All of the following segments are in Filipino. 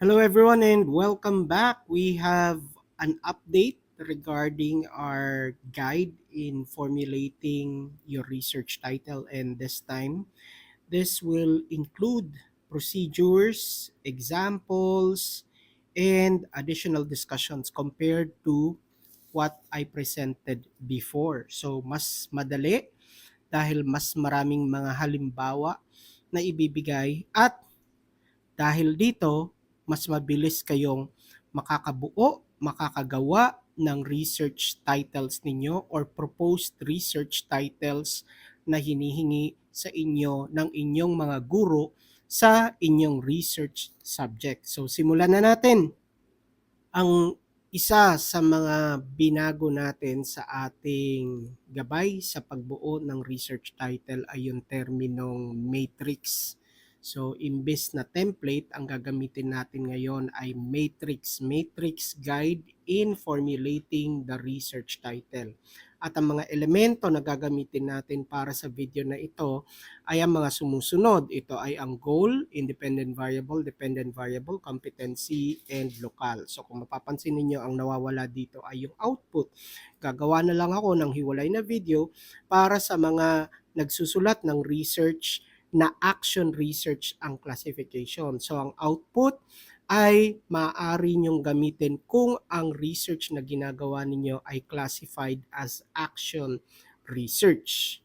Hello, everyone, and welcome back. We have an update regarding our guide in formulating your research title, and this time, this will include procedures, examples, and additional discussions compared to what I presented before. So, mas madali dahil mas maraming mga halimbawa na ibibigay at dahil dito, mas mabilis kayong makakagawa ng research titles ninyo or proposed research titles na hinihingi sa inyo ng inyong mga guro sa inyong research subject. So simulan na natin. Ang isa sa mga binago natin sa ating gabay sa pagbuo ng research title ay yung terminong matrix. So, imbes na template, ang gagamitin natin ngayon ay matrix guide in formulating the research title. At ang mga elemento na gagamitin natin para sa video na ito ay ang mga sumusunod. Ito ay ang goal, independent variable, competency, and local. So kung mapapansin ninyo, ang nawawala dito ay yung output. Gagawa na lang ako ng hiwalay na video para sa mga nagsusulat ng research na action research ang classification. So ang output ay maaari nyong gamitin kung ang research na ginagawa ninyo ay classified as action research.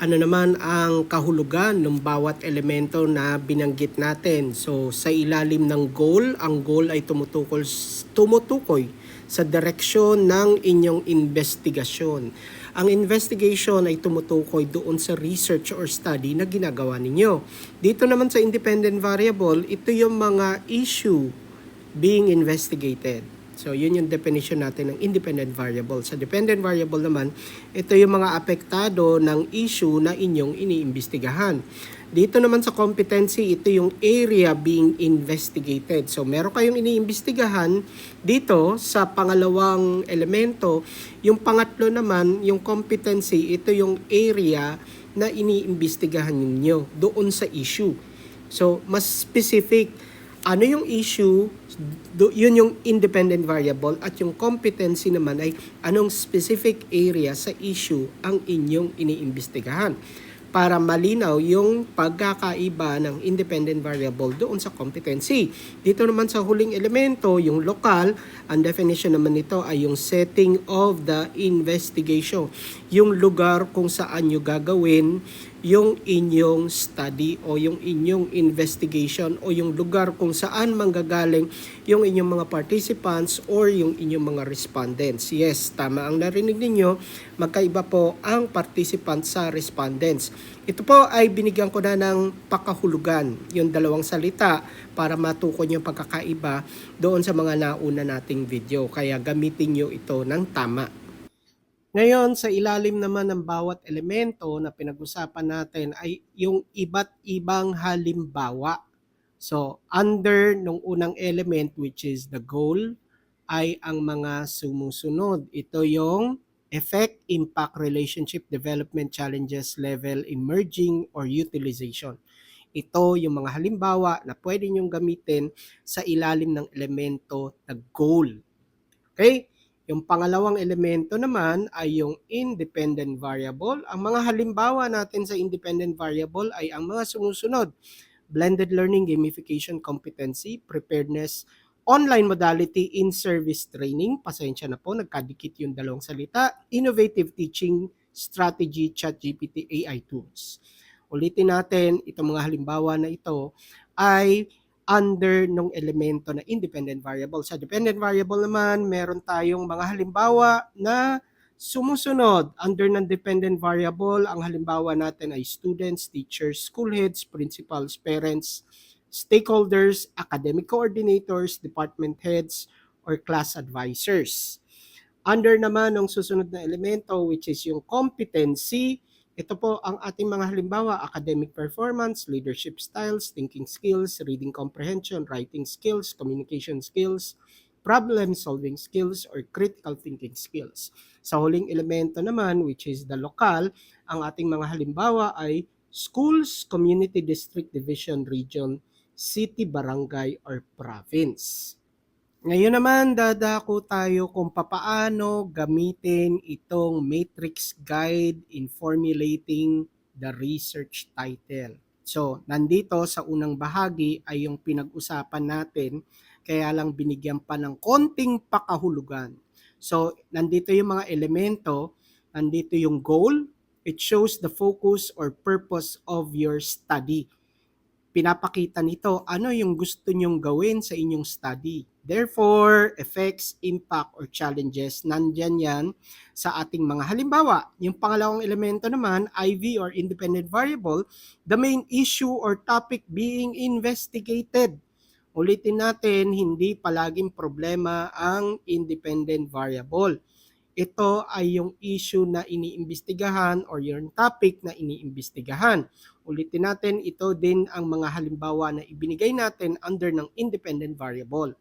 Ano naman ang kahulugan ng bawat elemento na binanggit natin? So sa ilalim ng goal, ang goal ay tumutukoy sa direksyon ng inyong investigasyon. Ang investigation ay tumutukoy doon sa research or study na ginagawa ninyo. Dito naman sa independent variable, ito yung mga issue being investigated. So, yun yung definition natin ng independent variable. Sa dependent variable naman, ito yung mga apektado ng issue na inyong iniimbestigahan. Dito naman sa competency, ito yung area being investigated. So, meron kayong iniimbestigahan dito sa pangalawang elemento. Yung pangatlo naman, yung competency, ito yung area na iniimbestigahan ninyo doon sa issue. So, mas specific, ano yung issue, yun yung independent variable, at yung competency naman ay anong specific area sa issue ang inyong iniimbestigahan para malinaw yung pagkakaiba ng independent variable doon sa competency. Dito naman sa huling elemento, yung local, ang definition naman nito ay yung setting of the investigation. Yung lugar kung saan nyo gagawin yung inyong study o yung inyong investigation o yung lugar kung saan manggagaling yung inyong mga participants or yung inyong mga respondents. Yes, tama ang narinig ninyo, magkaiba po ang participants sa respondents. Ito po ay binigyan ko na ng pakahulugan, yung dalawang salita para matukoy yung pagkakaiba doon sa mga nauna nating video. Kaya gamitin nyo ito ng tama. Ngayon, sa ilalim naman ng bawat elemento na pinag-usapan natin ay yung iba't ibang halimbawa. So, under nung unang element which is the goal ay ang mga sumusunod. Ito yung effect, impact, relationship, development, challenges, level, emerging, or utilization. Ito yung mga halimbawa na pwede nyong gamitin sa ilalim ng elemento na goal. Okay? Yung pangalawang elemento naman ay yung independent variable. Ang mga halimbawa natin sa independent variable ay ang mga sumusunod: blended learning, gamification, competency, preparedness, online modality, in-service training, pasensya na po, nagkadikit yung dalawang salita, innovative teaching, strategy, ChatGPT, AI tools. Ulitin natin, itong mga halimbawa na ito ay under nung elemento na independent variable. Sa dependent variable naman, meron tayong mga halimbawa na sumusunod. Under ng dependent variable, ang halimbawa natin ay students, teachers, school heads, principals, parents, stakeholders, academic coordinators, department heads, or class advisors. Under naman ng susunod na elemento which is yung competency, ito po ang ating mga halimbawa: academic performance, leadership styles, thinking skills, reading comprehension, writing skills, communication skills, problem solving skills, or critical thinking skills. Sa huling elemento naman, which is the local, ang ating mga halimbawa ay schools, community, district, division, region, city, barangay, or province. Ngayon naman, dadako tayo kung papaano gamitin itong matrix guide in formulating the research title. So, nandito sa unang bahagi ay yung pinag-usapan natin, kaya lang binigyan pa ng konting pakahulugan. So, nandito yung mga elemento, nandito yung goal, it shows the focus or purpose of your study. Pinapakita nito ano yung gusto nyong gawin sa inyong study. Therefore, effects, impact, or challenges, nandyan yan sa ating mga halimbawa. Yung pangalawang elemento naman, IV or independent variable, the main issue or topic being investigated. Ulitin natin, hindi palaging problema ang independent variable. Ito ay yung issue na iniimbestigahan or yung topic na iniimbestigahan. Ulitin natin, ito din ang mga halimbawa na ibinigay natin under ng independent variable.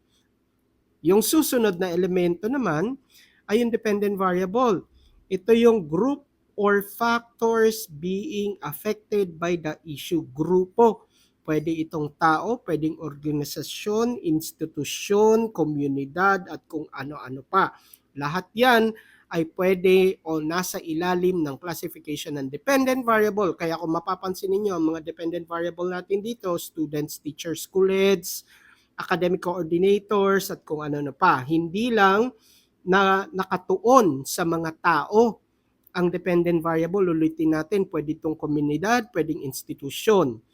Yung susunod na elemento naman ay yung dependent variable. Ito yung group or factors being affected by the issue. Grupo. Pwede itong tao, pwedeng organisasyon, institusyon, komunidad, at kung ano-ano pa. Lahat yan ay pwede o nasa ilalim ng classification ng dependent variable. Kaya kung mapapansin niyo ang mga dependent variable natin dito, students, teachers, school heads, academic coordinators, at kung ano na pa. Hindi lang na nakatuon sa mga tao ang dependent variable. Ulitin natin, pwede itong komunidad, pwedeng institusyon.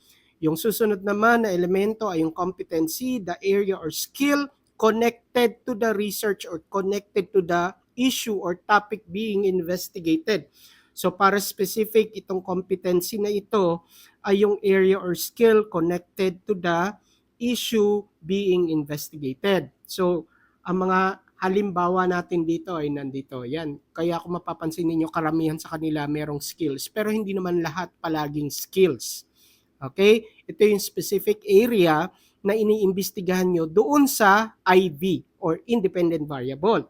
Yung susunod naman na elemento ay yung competency, the area or skill connected to the research or connected to the issue or topic being investigated. So para specific, itong competency na ito ay yung area or skill connected to the issue being investigated. So ang mga halimbawa natin dito ay nandito. Yan. Kaya kung mapapansin niyo karamihan sa kanila merong skills, pero hindi naman lahat palaging skills. Okay? Ito yung specific area na iniimbestigahan nyo doon sa IV or independent variable.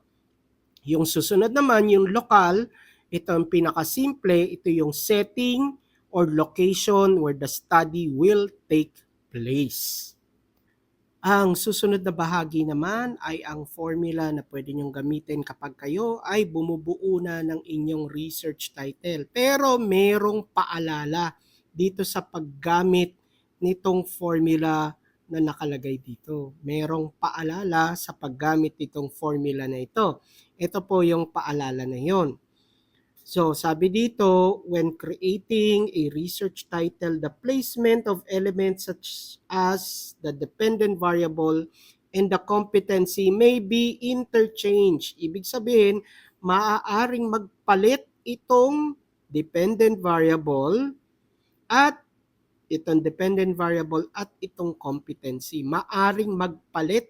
Yung susunod naman, yung local, ito ang pinakasimple, ito yung setting or location where the study will take place. Ang susunod na bahagi naman ay ang formula na pwede nyong gamitin kapag kayo ay bumubuo na ng inyong research title. Pero merong paalala dito sa paggamit nitong formula na nakalagay dito. Merong paalala sa paggamit nitong formula na ito. Ito po yung paalala na yon. So, sabi dito, when creating a research title, the placement of elements such as the dependent variable and the competency may be interchanged. Ibig sabihin, maaaring magpalit itong dependent variable at itong dependent variable at itong competency. Maaring magpalit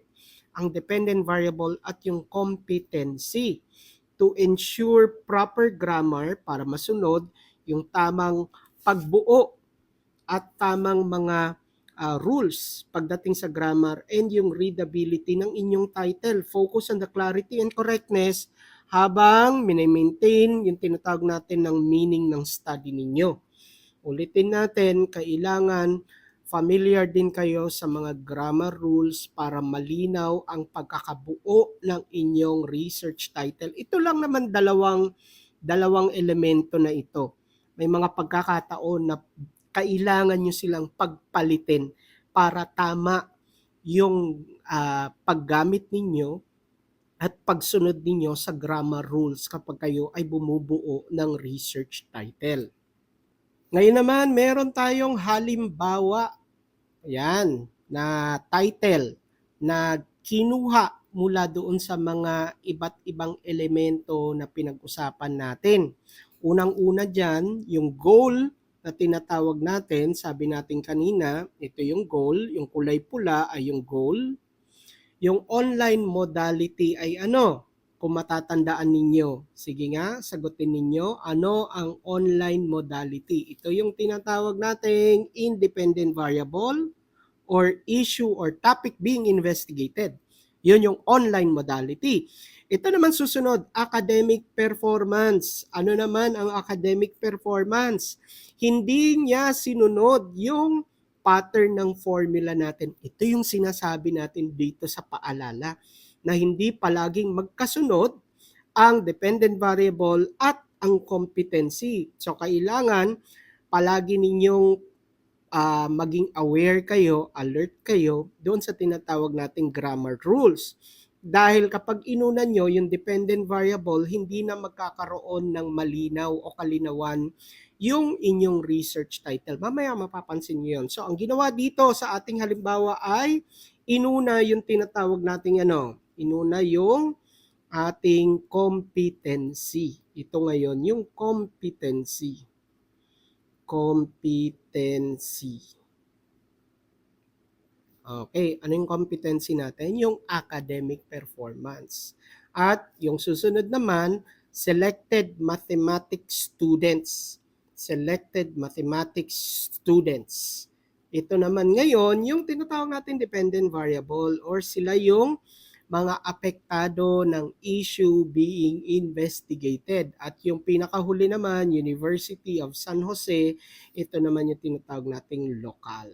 ang dependent variable at yung competency to ensure proper grammar para masunod yung tamang pagbuo at tamang mga rules pagdating sa grammar and yung readability ng inyong title. Focus on the clarity and correctness habang mini-maintain yung tinatawag natin ng meaning ng study ninyo. Ulitin natin, kailangan familiar din kayo sa mga grammar rules para malinaw ang pagkakabuo ng inyong research title. Ito lang naman dalawang elemento na ito. May mga pagkakataon na kailangan nyo silang pagpalitin para tama yung paggamit ninyo at pagsunod ninyo sa grammar rules kapag kayo ay bumubuo ng research title. Ngayon naman, meron tayong halimbawa, yan, na title na kinuha mula doon sa mga iba't ibang elemento na pinag-usapan natin. Unang-una dyan, yung goal na tinatawag natin, sabi natin kanina, ito yung goal, yung kulay pula ay yung goal. Yung online modality ay ano? Kung matatandaan ninyo. Sige nga, sagutin ninyo, ano ang online modality? Ito yung tinatawag nating independent variable or issue or topic being investigated. Yun yung online modality. Ito naman susunod, academic performance. Ano naman ang academic performance? Hindi niya sinunod yung pattern ng formula natin. Ito yung sinasabi natin dito sa paalala na hindi palaging magkasunod ang dependent variable at ang competency. So kailangan palagi ninyong maging aware kayo, alert kayo doon sa tinatawag nating grammar rules. Dahil kapag inunan nyo yung dependent variable, hindi na magkakaroon ng malinaw o kalinawan yung inyong research title. Mamaya mapapansin nyo yun. So ang ginawa dito sa ating halimbawa ay inuna yung tinatawag nating inuna yung ating competency. Ito ngayon yung competency. Competency. Okay, ano yung competency natin? Yung academic performance. At yung susunod naman, selected mathematics students. Selected mathematics students. Ito naman ngayon, yung tinatawag natin dependent variable or sila yung mga apektado ng issue being investigated. At yung pinakahuli naman, University of San Jose, ito naman yung tinatawag nating local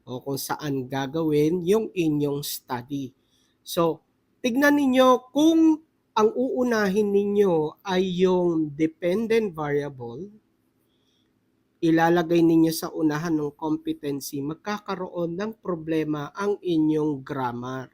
o kung saan gagawin yung inyong study. So, tignan ninyo kung ang uunahin ninyo ay yung dependent variable, ilalagay ninyo sa unahan ng competency, magkakaroon ng problema ang inyong grammar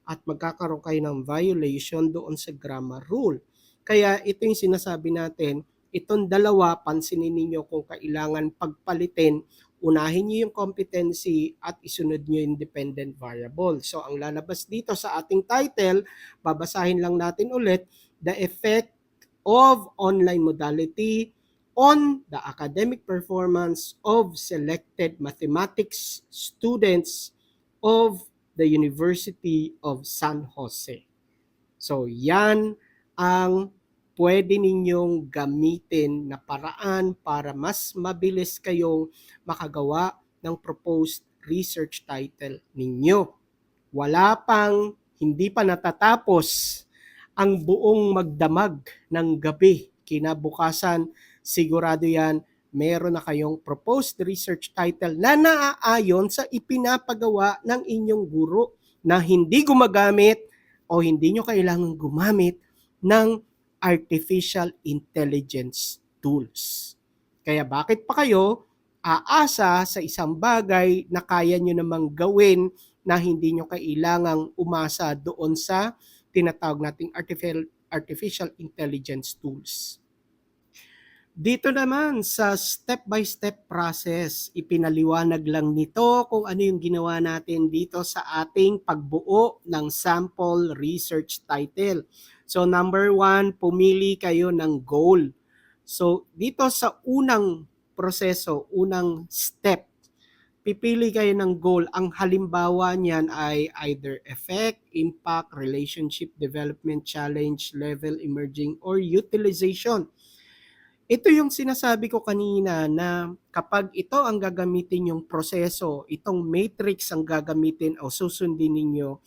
at magkakaroon kayo ng violation doon sa grammar rule. Kaya ito yung sinasabi natin, itong dalawa, pansinin ninyo kung kailangan pagpalitin, unahin nyo yung competency at isunod nyo yung dependent variable. So ang lalabas dito sa ating title, babasahin lang natin ulit, the effect of online modality on the academic performance of selected mathematics students of the University of San Jose. So yan ang pwede ninyong gamitin na paraan para mas mabilis kayong makagawa ng proposed research title ninyo. Hindi pa natatapos ang buong magdamag ng gabi. Kinabukasan, sigurado yan, meron na kayong proposed research title na naaayon sa ipinapagawa ng inyong guro na hindi gumagamit o hindi nyo kailangan gumamit ng artificial intelligence tools. Kaya bakit pa kayo aasa sa isang bagay na kaya nyo namang gawin na hindi nyo kailangang umasa doon sa tinatawag nating artificial intelligence tools. Dito naman sa step-by-step process, ipinaliwanag lang nito kung ano yung ginawa natin dito sa ating pagbuo ng sample research title. So number 1, pumili kayo ng goal. So dito sa unang proseso, unang step, pipili kayo ng goal. Ang halimbawa niyan ay either effect, impact, relationship, development, challenge, level, emerging, or utilization. Ito yung sinasabi ko kanina na kapag ito ang gagamitin yung proseso, itong matrix ang gagamitin o susundin ninyo,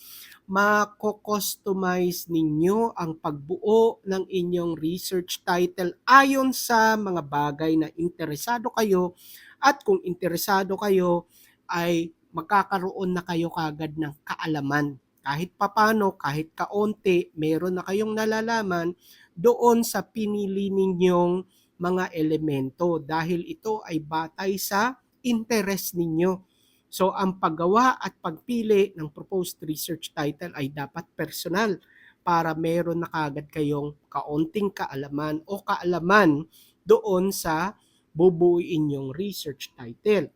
mako-customize ninyo ang pagbuo ng inyong research title ayon sa mga bagay na interesado kayo at kung interesado kayo ay magkakaroon na kayo kagad ng kaalaman. Kahit papano, kahit kaunti, meron na kayong nalalaman doon sa pinili ninyong mga elemento dahil ito ay batay sa interest ninyo. So ang paggawa at pagpili ng proposed research title ay dapat personal para meron na kagad kayong kaunting kaalaman o kaalaman doon sa bubuuin yung research title.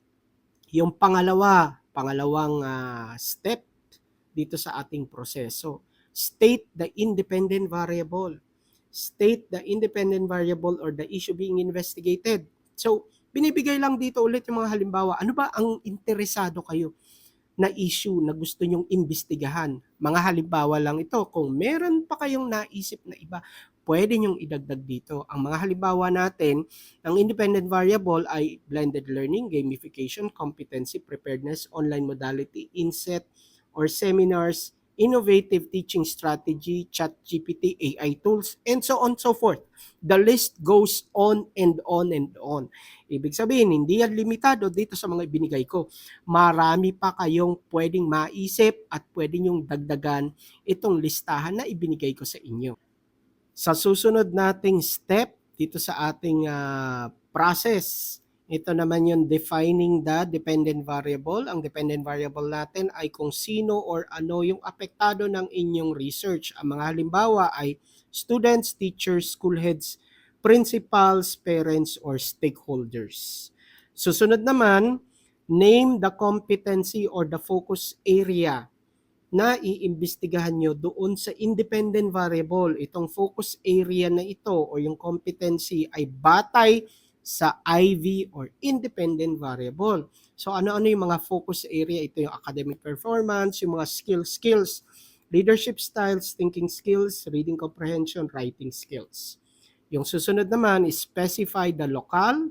Yung pangalawang step dito sa ating proseso, state the independent variable. State the independent variable or the issue being investigated. So, binibigay lang dito ulit yung mga halimbawa. Ano ba ang interesado kayo na issue na gusto nyong imbestigahan? Mga halimbawa lang ito. Kung meron pa kayong naisip na iba, pwede nyong idagdag dito. Ang mga halimbawa natin ng independent variable ay blended learning, gamification, competency, preparedness, online modality, inset, or seminars, innovative teaching strategy, ChatGPT, AI tools, and so on so forth. The list goes on and on and on. Ibig sabihin, hindi yan limitado dito sa mga ibinigay ko. Marami pa kayong pwedeng maisip at pwede nyong dagdagan itong listahan na ibinigay ko sa inyo. Sa susunod nating step dito sa ating process, ito naman yung defining the dependent variable. Ang dependent variable natin ay kung sino or ano yung apektado ng inyong research. Ang mga halimbawa ay students, teachers, school heads, principals, parents, or stakeholders. Susunod naman, name the competency or the focus area na iimbestigahan nyo doon sa independent variable. Itong focus area na ito o yung competency ay batay sa IV or independent variable. So ano-ano yung mga focus area? Ito yung academic performance, yung mga skills, leadership styles, thinking skills, reading comprehension, writing skills. Yung susunod naman is specify the local,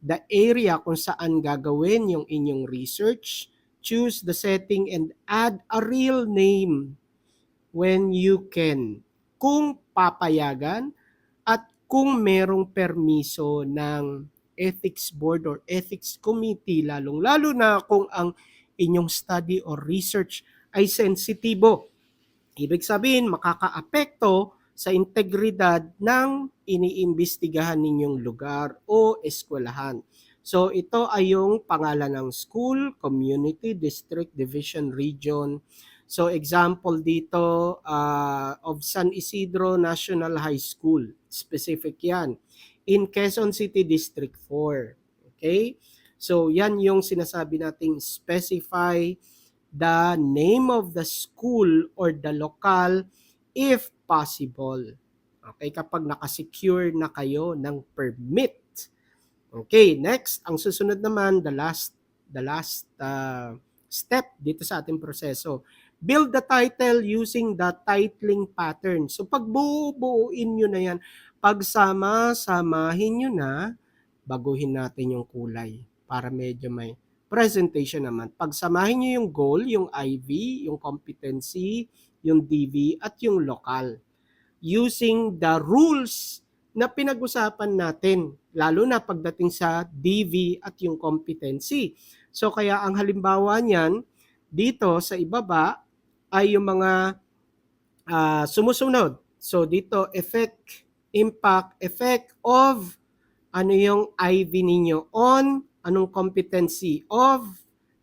the area kung saan gagawin yung inyong research, choose the setting and add a real name when you can. Kung papayagan at kung merong permiso ng ethics board or ethics committee, lalong-lalo na kung ang inyong study or research ay sensitibo. Ibig sabihin, makakaapekto sa integridad ng iniimbestigahan ninyong lugar o eskwelahan. So ito ay yung pangalan ng school, community, district, division, region. So example dito of San Isidro National High School. Specific yan. In Quezon City District 4. Okay? So yan yung sinasabi nating specify the name of the school or the local if possible. Okay, kapag nakasecure na kayo ng permit. Okay, next, ang susunod naman, the last step dito sa ating proseso. Build the title using the titling pattern. So pag buuin nyo na yan, pagsama-samahin nyo na, baguhin natin yung kulay para medyo may presentation naman. Pagsamahin nyo yung goal, yung IV, yung competency, yung DV, at yung local. Using the rules na pinag-usapan natin, lalo na pagdating sa DV at yung competency. So kaya ang halimbawa niyan, dito sa ibaba ay yung mga sumusunod. So dito, impact, effect of ano yung IV ninyo on, anong competency of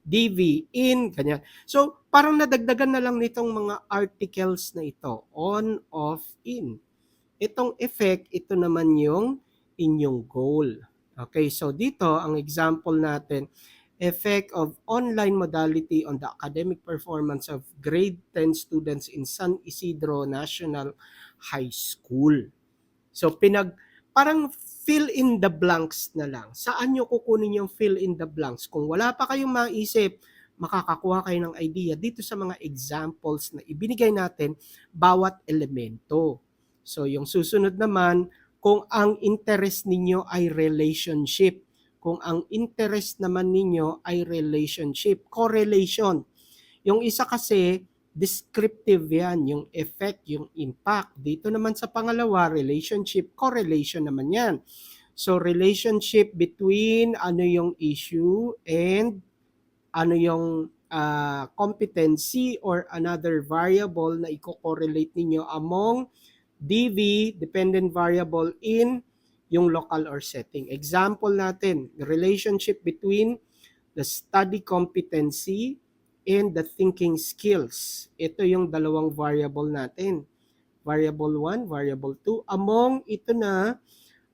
DV in, ganyan. So, parang nadagdagan na lang nitong mga articles na ito, on, off, in. Itong effect, ito naman yung inyong goal. Okay, so dito, ang example natin, effect of online modality on the academic performance of grade 10 students in San Isidro National High School. So, parang fill in the blanks na lang. Saan nyo kukunin yung fill in the blanks? Kung wala pa kayong maisip, makakakuha kayo ng idea dito sa mga examples na ibinigay natin bawat elemento. So yung susunod naman, kung ang interest ninyo ay relationship, kung ang interest naman ninyo ay relationship, correlation. Yung isa kasi, descriptive yan, yung effect, yung impact. Dito naman sa pangalawa, relationship, correlation naman yan. So, relationship between ano yung issue and ano yung competency or another variable na i-correlate ninyo among DV, dependent variable, in yung local or setting. Example natin, the relationship between the study competency and the thinking skills. Ito yung dalawang variable natin. Variable 1, variable 2.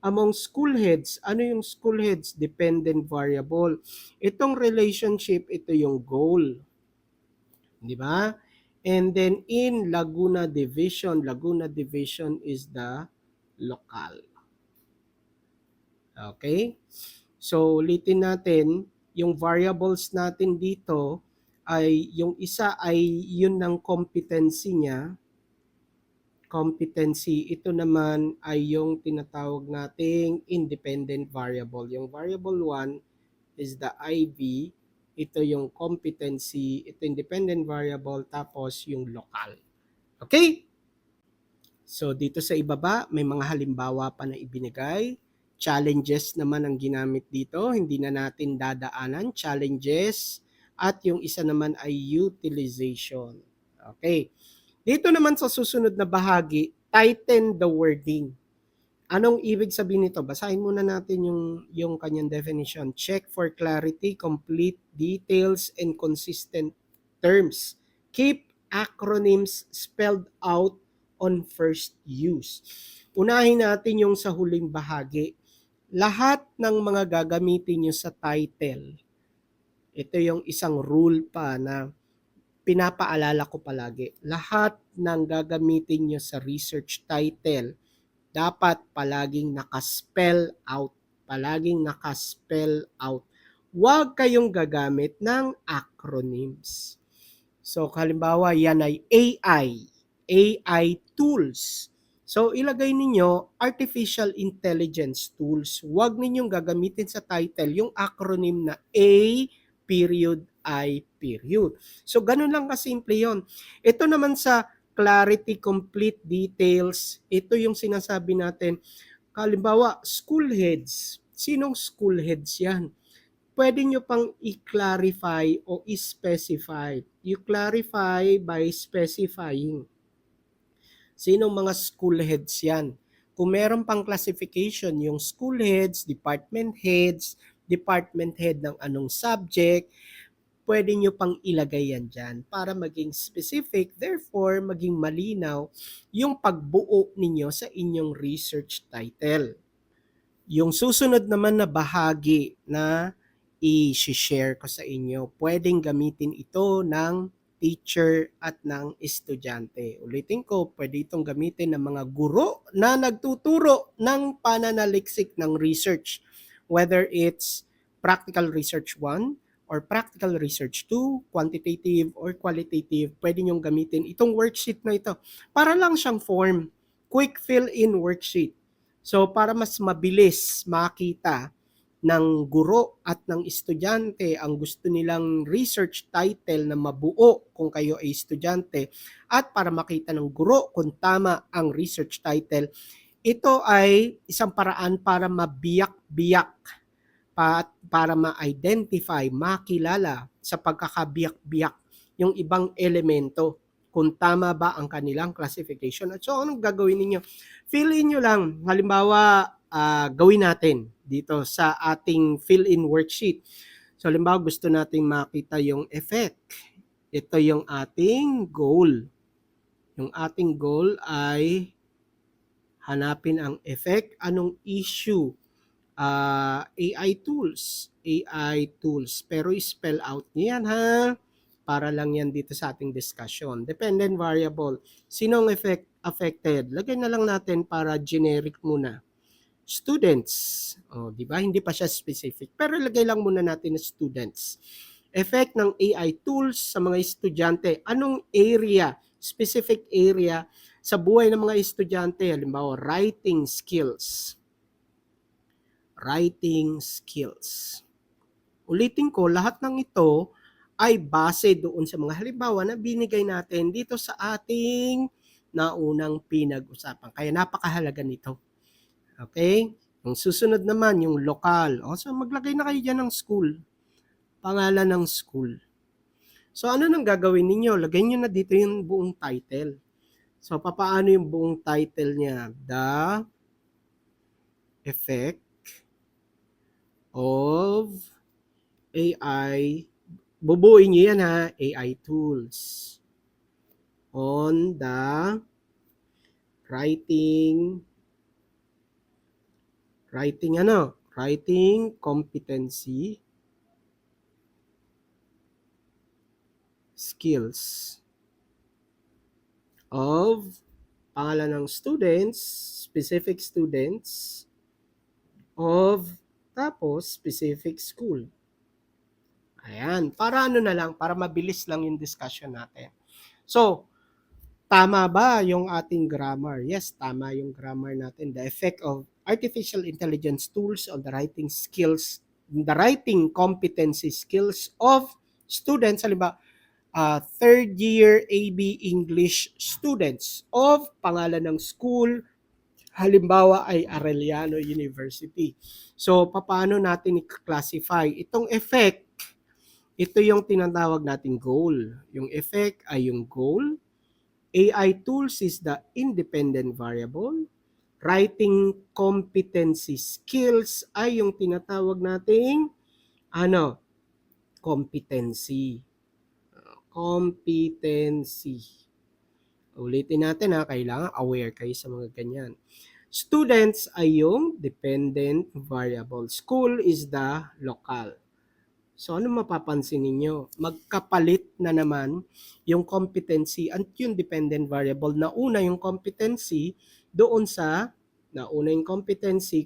Among school heads, ano yung school heads? Dependent variable. Itong relationship, ito yung goal. Di ba? And then in Laguna Division is the local. Okay? So, ulitin natin, yung variables natin dito ay yung isa ay yun ng competency niya. Competency, ito naman ay yung tinatawag nating independent variable. Yung variable 1 is the IV ito yung competency, ito yung dependent variable, tapos yung local. Okay? So dito sa ibaba, may mga halimbawa pa na ibinigay. Challenges naman ang ginamit dito, hindi na natin dadaanan. Challenges at yung isa naman ay utilization. Okay. Dito naman sa susunod na bahagi, tighten the wording. Anong ibig sabihin nito? Basahin muna natin yung kanyang definition. Check for clarity, complete details, and consistent terms. Keep acronyms spelled out on first use. Unahin natin yung sa huling bahagi. Lahat ng mga gagamitin nyo sa title, ito yung isang rule pa na pinapaalala ko palagi. Lahat ng gagamitin nyo sa research title, dapat palaging nakaspell out. Palaging nakaspell out. Huwag kayong gagamit ng acronyms. So, halimbawa, yan ay AI. AI tools. So, ilagay ninyo artificial intelligence tools. Huwag ninyong gagamitin sa title yung acronym na A period I period. So, ganun lang kasimple yon. Ito naman sa clarity, complete details, ito yung sinasabi natin. Halimbawa, school heads. Sinong school heads yan? Pwede nyo pang i-clarify o i-specify. You clarify by specifying. Sinong mga school heads yan? Kung meron pang classification, yung school head department head ng anong subject, pwede nyo pang ilagay yan dyan para maging specific, therefore maging malinaw yung pagbuo ninyo sa inyong research title. Yung susunod naman na bahagi na i-share ko sa inyo, pwedeng gamitin ito ng teacher at ng estudyante. Ulitin ko, pwede itong gamitin ng mga guro na nagtuturo ng pananaliksik ng research, whether it's practical research 1, or practical research 2, quantitative or qualitative, pwede nyong gamitin itong worksheet na ito. Para lang siyang form, quick fill-in worksheet. So para mas mabilis makita ng guro at ng estudyante ang gusto nilang research title na mabuo kung kayo ay estudyante, at para makita ng guro kung tama ang research title, ito ay isang paraan para mabiyak-biyak, para ma-identify, makilala sa pagkakabiyak-biyak yung ibang elemento kung tama ba ang kanilang classification. At so, anong gagawin ninyo? Fill-in nyo lang. Halimbawa, gawin natin dito sa ating fill-in worksheet. So, halimbawa, gusto nating makita yung effect. Ito yung ating goal. Yung ating goal ay hanapin ang effect. Anong issue? AI tools. AI tools. Pero spell out nyo yan ha. Para lang yan dito sa ating discussion. Dependent variable. Sinong affected? Lagay na lang natin para generic muna. Students. Di ba? Hindi pa siya specific. Pero lagay lang muna natin na students. Effect ng AI tools sa mga estudyante. Anong area? Specific area sa buhay ng mga estudyante. Halimbawa, writing skills. Writing skills. Ulitin ko, lahat ng ito ay base doon sa mga halimbawa na binigay natin dito sa ating naunang pinag-usapan. Kaya napakahalaga nito. Okay? Yung susunod naman, yung lokal. So maglagay na kayo dyan ng school. Pangalan ng school. So ano nang gagawin ninyo? Lagay nyo na dito yung buong title. So papaano yung buong title niya? The effect of AI, bubuin nyo yan ha, AI tools on the writing competency skills of pangalan ng students, specific students of tapos specific school. Ayan, para ano na lang, para mabilis lang yung discussion natin. So, tama ba yung ating grammar? Yes, tama yung grammar natin. The effect of artificial intelligence tools on the writing skills the writing competency skills of students, halimbawa, third year AB English students of pangalan ng school, halimbawa ay Arellano University. So, paano natin i-classify? Itong effect, ito yung tinatawag nating goal. Yung effect ay yung goal. AI tools is the independent variable. Writing competency skills ay yung tinatawag nating competency. Competency. Ulitin natin kailangan aware kayo sa mga ganyan. Students ay yung dependent variable. School is the local. So ano mapapansin ninyo? Magkapalit na naman yung competency at yung dependent variable. Nauna yung competency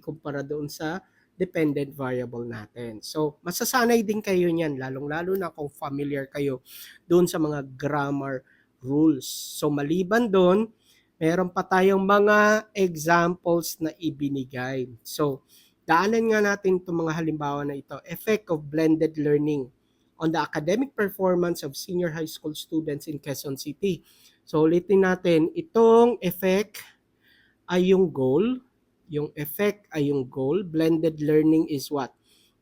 kumpara doon sa dependent variable natin. So masasanay din kayo niyan, lalong-lalo na kung familiar kayo doon sa mga grammar rules. So maliban doon, meron pa tayong mga examples na ibinigay. So daanan nga natin itong mga halimbawa na ito. Effect of blended learning on the academic performance of senior high school students in Quezon City. So ulitin natin, itong effect ay yung goal. Yung effect ay yung goal. Blended learning is what?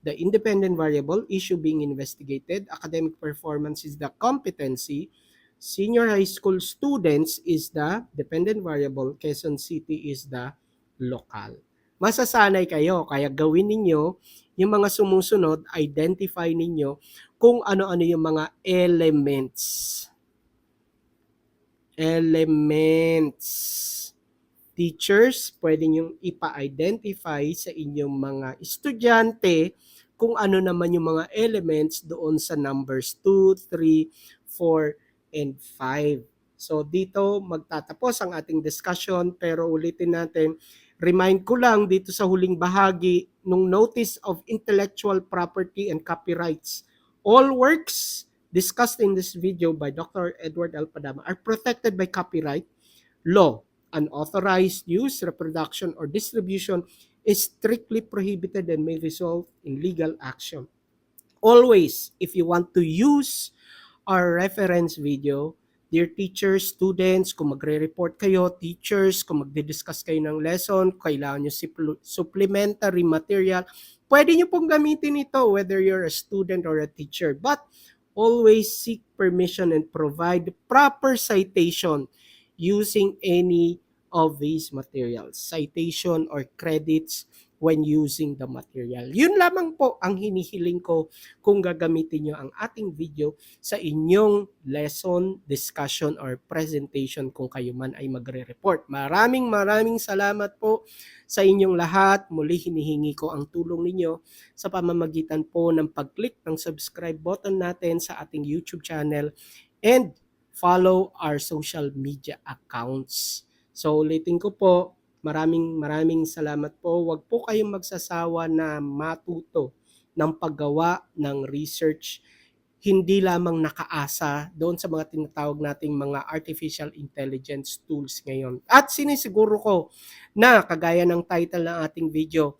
The independent variable, issue being investigated. Academic performance is the competency. Senior high school students is the dependent variable. Quezon City is the local. Masasanay kayo, kaya gawin ninyo yung mga sumusunod, identify ninyo kung ano-ano yung mga elements. Teachers, pwede nyo ipa-identify sa inyong mga estudyante kung ano naman yung mga elements doon sa numbers 2, 3, 4, and 5. So dito magtatapos ang ating discussion, pero ulitin natin, remind ko lang dito sa huling bahagi nung Notice of Intellectual Property and Copyrights. All works discussed in this video by Dr. Edward L. Padama are protected by copyright law. Unauthorized use, reproduction, or distribution is strictly prohibited and may result in legal action. Always, if you want to use our reference video, dear teachers, students, kung magre-report kayo, teachers, kung magdi-discuss kayo ng lesson, kailangan nyo supplementary material, pwede nyo pong gamitin ito whether you're a student or a teacher. But always seek permission and provide proper citation using any of these materials, citation or credits when using the material. Yun lamang po ang hinihiling ko kung gagamitin nyo ang ating video sa inyong lesson, discussion, or presentation kung kayo man ay magre-report. Maraming salamat po sa inyong lahat. Muli hinihingi ko ang tulong ninyo sa pamamagitan po ng pag-click ng subscribe button natin sa ating YouTube channel and follow our social media accounts. So ulitin ko po, maraming salamat po. Huwag po kayong magsasawa na matuto ng paggawa ng research, hindi lamang nakaasa doon sa mga tinatawag nating mga artificial intelligence tools ngayon. At sinisiguro ko na kagaya ng title ng ating video,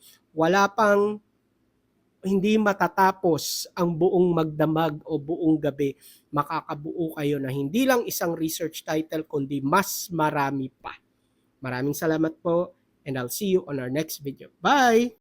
hindi matatapos ang buong magdamag o buong gabi, makakabuo kayo na hindi lang isang research title kundi mas marami pa. Maraming salamat po and I'll see you on our next video. Bye!